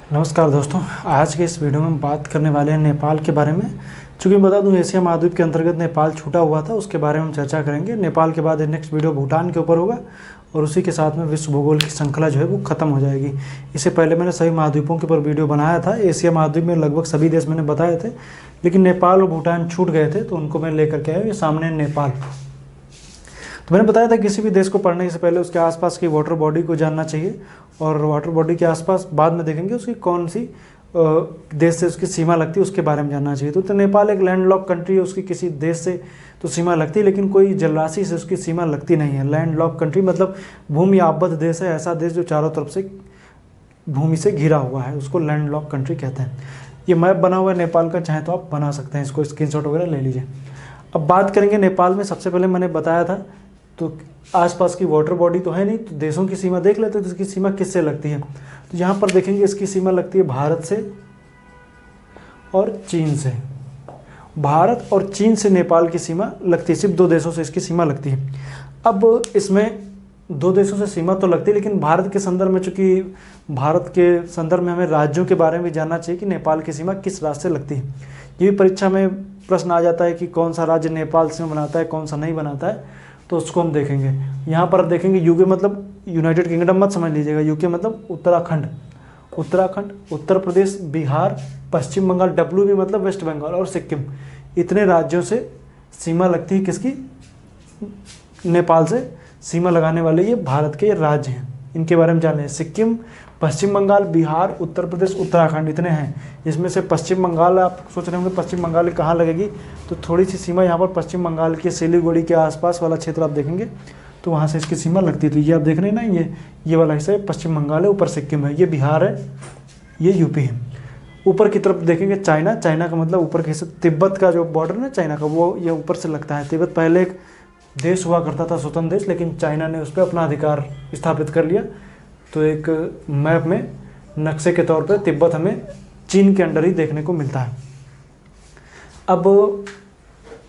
नमस्कार दोस्तों, आज के इस वीडियो में हम बात करने वाले हैं नेपाल के बारे में। चूँकि बता दूं, एशिया महाद्वीप के अंतर्गत नेपाल छूटा हुआ था, उसके बारे में हम चर्चा करेंगे। नेपाल के बाद नेक्स्ट वीडियो भूटान के ऊपर होगा और उसी के साथ में विश्व भूगोल की श्रृंखला जो है वो खत्म हो जाएगी। इससे पहले मैंने सभी महाद्वीपों के ऊपर वीडियो बनाया था। एशिया महाद्वीप में लगभग सभी देश मैंने बताए थे, लेकिन नेपाल और भूटान छूट गए थे, तो उनको मैं लेकर के आया। ये सामने नेपाल। तो मैंने बताया था किसी भी देश को पढ़ने से पहले उसके आसपास की वाटर बॉडी को जानना चाहिए, और वाटर बॉडी के आसपास बाद में देखेंगे उसकी कौन सी देश से उसकी सीमा लगती है, उसके बारे में जानना चाहिए। तो नेपाल एक लैंडलॉक कंट्री है, उसकी किसी देश से तो सीमा लगती है, लेकिन कोई जलराशि से उसकी सीमा लगती नहीं है। लैंडलॉक कंट्री मतलब भूमि आबद्ध देश है, ऐसा देश जो चारों तरफ से भूमि से घिरा हुआ है, उसको लैंडलॉक कंट्री कहते हैं। ये मैप बना हुआ है नेपाल का, चाहे तो आप बना सकते हैं, इसको स्क्रीनशॉट वगैरह ले लीजिए। अब बात करेंगे नेपाल में। सबसे पहले मैंने बताया था, तो आसपास की वाटर बॉडी तो है नहीं, तो देशों की सीमा देख लेते हैं। तो इसकी सीमा किससे लगती है, तो यहाँ पर देखेंगे इसकी सीमा लगती है भारत से और चीन से। भारत और चीन से नेपाल की सीमा लगती है, सिर्फ दो देशों से इसकी सीमा लगती है। अब इसमें दो देशों से सीमा तो लगती है, लेकिन भारत के संदर्भ में, चूँकि भारत के संदर्भ में हमें राज्यों के बारे में भी जानना चाहिए कि नेपाल की सीमा किस राज्य से लगती है। ये भी परीक्षा में प्रश्न आ जाता है कि कौन सा राज्य नेपाल से बनाता है, कौन सा नहीं बनाता है, तो उसको हम देखेंगे। यहाँ पर देखेंगे यूके मतलब यूनाइटेड किंगडम मत समझ लीजिएगा, यूके मतलब उत्तराखंड। उत्तराखंड, उत्तर प्रदेश, बिहार, पश्चिम बंगाल, डब्ल्यू भी मतलब वेस्ट बंगाल, और सिक्किम। इतने राज्यों से सीमा लगती है किसकी, नेपाल से सीमा लगाने वाले ये भारत के राज्य हैं। इनके बारे में जान लें। सिक्किम, पश्चिम बंगाल, बिहार, उत्तर प्रदेश, उत्तराखंड, इतने हैं। इसमें से पश्चिम बंगाल, आप सोच रहे होंगे पश्चिम बंगाल कहाँ लगेगी, तो थोड़ी सी सीमा यहाँ पर पश्चिम बंगाल के सिलीगुड़ी के आसपास वाला क्षेत्र आप देखेंगे, तो वहाँ से इसकी सीमा लगती है। तो ये आप देख रहे हैं ना, ये वाला हिस्सा पश्चिम बंगाल है, ऊपर सिक्किम है, ये बिहार है, ये यूपी है। ऊपर की तरफ देखेंगे चाइना। चाइना का मतलब ऊपर के हिस्से, तिब्बत का जो बॉर्डर है चाइना का, वो ये ऊपर से लगता है। तिब्बत पहले एक देश हुआ करता था, स्वतंत्र देश, लेकिन चाइना ने उस पर अपना अधिकार स्थापित कर लिया। तो एक मैप में नक्शे के तौर पर तिब्बत हमें चीन के अंडर ही देखने को मिलता है। अब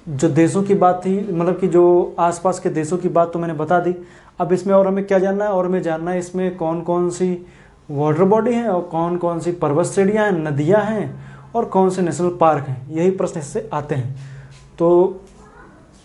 जो देशों की बात थी, मतलब कि जो आसपास के देशों की बात तो मैंने बता दी। अब इसमें और हमें क्या जानना है, और हमें जानना है इसमें कौन कौन सी वाटर बॉडी हैं, और कौन कौन सी पर्वत श्रेणियाँ हैं, नदियाँ हैं, और कौन से नेशनल पार्क हैं। यही प्रश्न इससे आते हैं। तो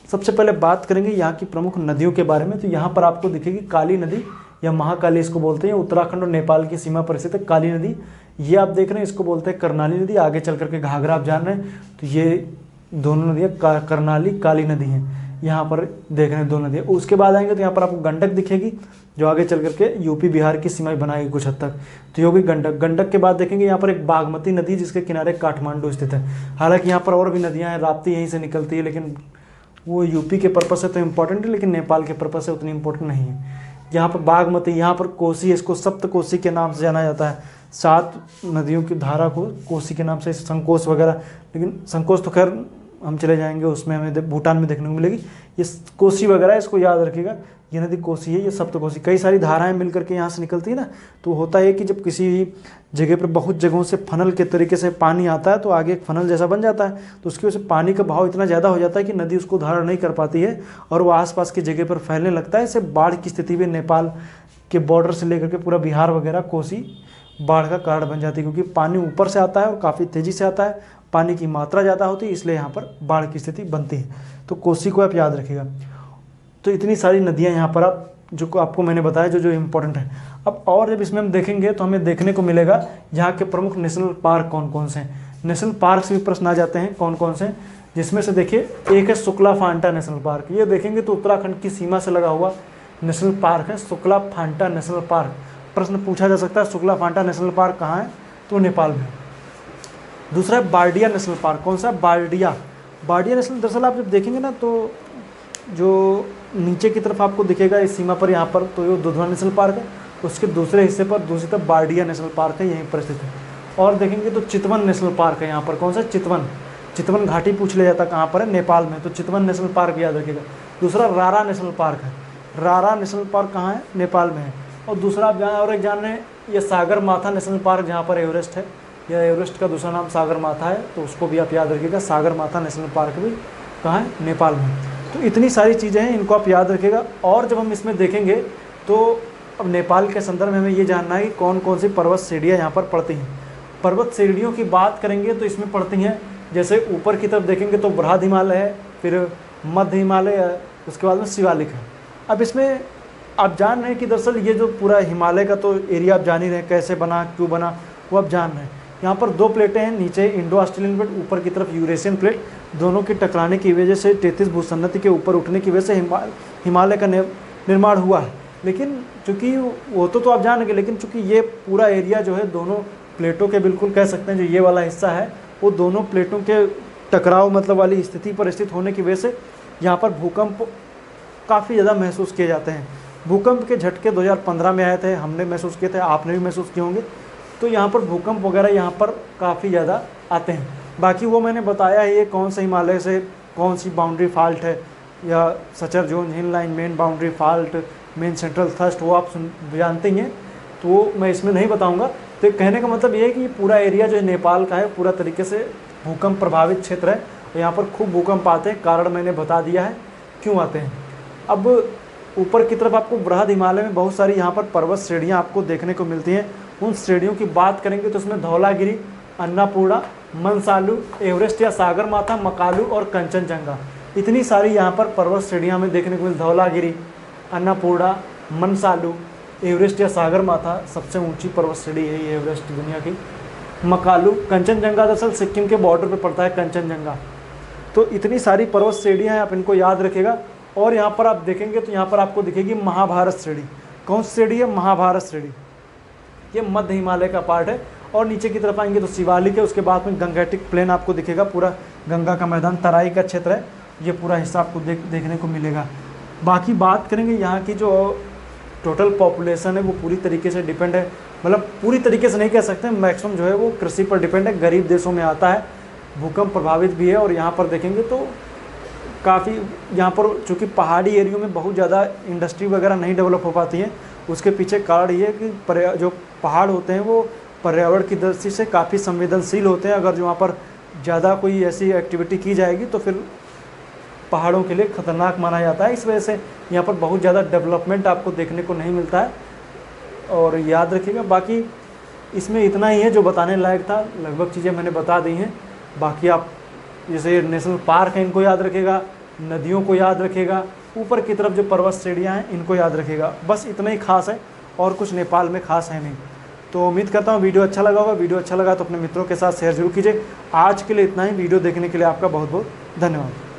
सबसे पहले बात करेंगे यहाँ की प्रमुख नदियों के बारे में। तो यहाँ पर आपको दिखेगी काली नदी, या महाकाली इसको बोलते हैं। उत्तराखंड और नेपाल की सीमा पर स्थित है काली नदी। ये आप देख रहे हैं, इसको बोलते हैं कर्णाली नदी। आगे चल करके घाघरा आप जान रहे हैं, तो ये दोनों नदियाँ कर्णाली, काली नदी हैं। यहाँ पर देख रहे हैं दो नदियाँ। उसके बाद आएंगे तो यहाँ पर आपको गंडक दिखेगी, जो आगे चल करके यूपी बिहार की सीमा बनाएगी कुछ हद तक, तो ये होगी गंडक। गंडक के बाद देखेंगे यहाँ पर एक बागमती नदी, जिसके किनारे काठमांडू स्थित है। हालांकि यहाँ पर और भी नदियाँ हैं, राप्ती यहीं से निकलती है, लेकिन वो यूपी के पर्पज से तो इम्पोर्टेंट है, लेकिन नेपाल के पर्पज से उतनी इम्पोर्टेंट नहीं है। यहाँ पर बागमती, यहाँ पर कोसी, इसको सप्त कोसी के नाम से जाना जाता है। 7 नदियों की धारा को कोसी के नाम से, संकोश वगैरह, लेकिन संकोश तो खैर हम चले जाएंगे, उसमें हमें भूटान में देखने को मिलेगी। ये कोसी वगैरह, इसको याद रखिएगा, ये नदी कोसी है, ये सप्त कोसी। कई सारी धाराएं मिल करके यहाँ से निकलती है ना, तो होता है कि जब किसी जगह पर बहुत जगहों से फनल के तरीके से पानी आता है, तो आगे एक फनल जैसा बन जाता है, तो उसकी वजह से पानी का बहाव इतना ज़्यादा हो जाता है कि नदी उसको धारण नहीं कर पाती है, और वो आसपास की जगह पर फैलने लगता है। इससे बाढ़ की स्थिति में नेपाल के बॉर्डर से लेकर के पूरा बिहार वगैरह, कोसी बाढ़ का कारण बन जाती है, क्योंकि पानी ऊपर से आता है और काफ़ी तेज़ी से आता है, पानी की मात्रा ज़्यादा होती है, इसलिए यहाँ पर बाढ़ की स्थिति बनती है। तो कोसी को आप याद रखिएगा। तो इतनी सारी नदियाँ यहाँ पर आप, जो आपको मैंने बताया, जो इम्पोर्टेंट है। अब और जब इसमें हम देखेंगे तो हमें देखने को मिलेगा यहाँ के प्रमुख नेशनल पार्क कौन कौन से हैं। नेशनल पार्क से भी प्रश्न आ जाते हैं कौन कौन से, जिसमें से देखिए एक है शुक्ला फांटा नेशनल पार्क। ये देखेंगे तो उत्तराखंड की सीमा से लगा हुआ नेशनल पार्क है, शुक्ला फांटा नेशनल पार्क। प्रश्न पूछा जा सकता है शुक्ला फांटा नेशनल पार्क कहाँ है, तो नेपाल में। दूसरा है बारडिया नेशनल पार्क। कौन सा, बारडिया। बारडिया नेशनल, दरअसल आप जब देखेंगे ना, तो जो नीचे की तरफ आपको दिखेगा इस सीमा पर, यहाँ पर तो ये दुधवा नेशनल पार्क है, उसके दूसरे हिस्से पर दूसरी तरफ बारडिया नेशनल पार्क है, यहीं पर स्थित है। और देखेंगे तो चितवन नेशनल पार्क है यहाँ पर। कौन सा, चितवन। चितवन घाटी पूछ लिया जाता है कहाँ पर है, नेपाल में, तो चितवन नेशनल पार्क याद रखिएगा। दूसरा रारा नेशनल पार्क है। रारा नेशनल पार्क कहाँ है, नेपाल में है। और दूसरा आप और एक जान रहे हैं, ये सागर माथा नेशनल पार्क, जहाँ पर एवरेस्ट है। यह एवरेस्ट का दूसरा नाम सागर माथा है, तो उसको भी आप याद रखिएगा। सागर माथा नेशनल पार्क भी कहाँ है, नेपाल में। तो इतनी सारी चीज़ें हैं, इनको आप याद रखिएगा। और जब हम इसमें देखेंगे तो अब नेपाल के संदर्भ में हमें ये जानना है कि कौन कौन सी पर्वत श्रेणियाँ यहाँ पर पड़ती हैं। पर्वत श्रेणियों की बात करेंगे तो इसमें पड़ती हैं, जैसे ऊपर की तरफ देखेंगे तो बृहद हिमालय है, फिर मध्य हिमालय है, उसके बाद में शिवालिक है। अब इसमें आप जान रहे हैं कि दरअसल ये जो पूरा हिमालय का तो एरिया आप जान ही रहे हैं, कैसे बना, क्यों बना, वो आप जान रहे हैं। यहाँ पर 2 प्लेटें हैं, नीचे इंडो ऑस्ट्रेलियन प्लेट, ऊपर की तरफ यूरेशियन प्लेट। दोनों के टकराने की वजह से 33 भूसन्नति के ऊपर उठने की वजह से हिमालय का निर्माण हुआ है। लेकिन चूँकि वो तो आप जानेंगे, लेकिन चूँकि ये पूरा एरिया जो है दोनों प्लेटों के बिल्कुल कह सकते हैं, जो ये वाला हिस्सा है वो दोनों प्लेटों के टकराव मतलब वाली स्थिति पर स्थित होने की वजह से यहाँ पर भूकंप काफ़ी ज़्यादा महसूस किए जाते हैं। भूकंप के झटके 2015 में आए थे, हमने महसूस किए थे, आपने भी महसूस किए होंगे। तो यहाँ पर भूकंप वगैरह यहाँ पर काफ़ी ज़्यादा आते हैं। बाकी वो मैंने बताया है, ये कौन सा हिमालय से कौन सी बाउंड्री फॉल्ट है, या suture zone, hill line, main boundary fault, main central thrust, वो आप जानते ही हैं, तो मैं इसमें नहीं बताऊँगा। तो कहने का मतलब ये है कि पूरा एरिया जो है नेपाल का है, पूरा तरीके से भूकंप प्रभावित क्षेत्र है। यहाँ पर खूब भूकंप आते हैं, कारण मैंने बता दिया है क्यों आते हैं। अब ऊपर की तरफ आपको बृहद हिमालय में बहुत सारी यहाँ पर पर्वत श्रेणियाँ आपको देखने को मिलती हैं। उन श्रेणियों की बात करेंगे तो उसमें धौलागिरी, अन्नपूर्णा, मनसालू, एवरेस्ट या सागरमाथा, मकालू और कंचनजंगा, इतनी सारी यहाँ पर पर्वत श्रेणियाँ हमें देखने को मिलती। धौलागिरी, अन्नपूर्णा, मनसालू, एवरेस्ट या सागरमाथा, सबसे ऊंची पर्वत श्रेणी है ये एवरेस्ट दुनिया की। मकालू, कंचनजंगा दरअसल सिक्किम के बॉर्डर पे पड़ता है कंचनजंगा। तो इतनी सारी पर्वत श्रेणियाँ हैं, आप इनको याद रखिएगा। और यहाँ पर आप देखेंगे तो यहाँ पर आपको दिखेगी महाभारत श्रेणी। कौन सी श्रेणी है? महाभारत श्रेणी। ये मध्य हिमालय का पार्ट है। और नीचे की तरफ आएंगे तो शिवालिक है, उसके बाद में गंगेटिक प्लेन आपको दिखेगा, पूरा गंगा का मैदान, तराई का क्षेत्र है, ये पूरा हिस्सा आपको देखने को मिलेगा। बाकी बात करेंगे यहाँ की जो टोटल पॉपुलेशन है वो पूरी तरीके से डिपेंड है, मतलब पूरी तरीके से नहीं कह सकते, मैक्सिमम जो है वो कृषि पर डिपेंड है, गरीब देशों में आता है, भूकंप प्रभावित भी है। और यहाँ पर देखेंगे तो काफ़ी यहाँ पर चूँकि पहाड़ी एरियो में बहुत ज़्यादा इंडस्ट्री वगैरह नहीं डेवलप हो पाती है, उसके पीछे कारण ये है कि जो पहाड़ होते हैं वो पर्यावरण की दृष्टि से काफ़ी संवेदनशील होते हैं। अगर जो वहाँ पर ज़्यादा कोई ऐसी एक्टिविटी की जाएगी तो फिर पहाड़ों के लिए ख़तरनाक माना जाता है। इस वजह से यहाँ पर बहुत ज़्यादा डेवलपमेंट आपको देखने को नहीं मिलता है। और याद रखिएगा, बाकी इसमें इतना ही है जो बताने लायक था, लगभग चीज़ें मैंने बता दी हैं। बाकी आप जैसे नेशनल पार्क हैं इनको याद रखेगा, नदियों को याद रखेगा, ऊपर की तरफ जो पर्वत श्रेणियाँ हैं इनको याद रखेगा, बस इतना ही खास है, और कुछ नेपाल में खास है नहीं। तो उम्मीद करता हूँ वीडियो अच्छा लगा होगा। वीडियो अच्छा लगा तो अपने मित्रों के साथ शेयर जरूर कीजिए। आज के लिए इतना ही। वीडियो देखने के लिए आपका बहुत बहुत धन्यवाद।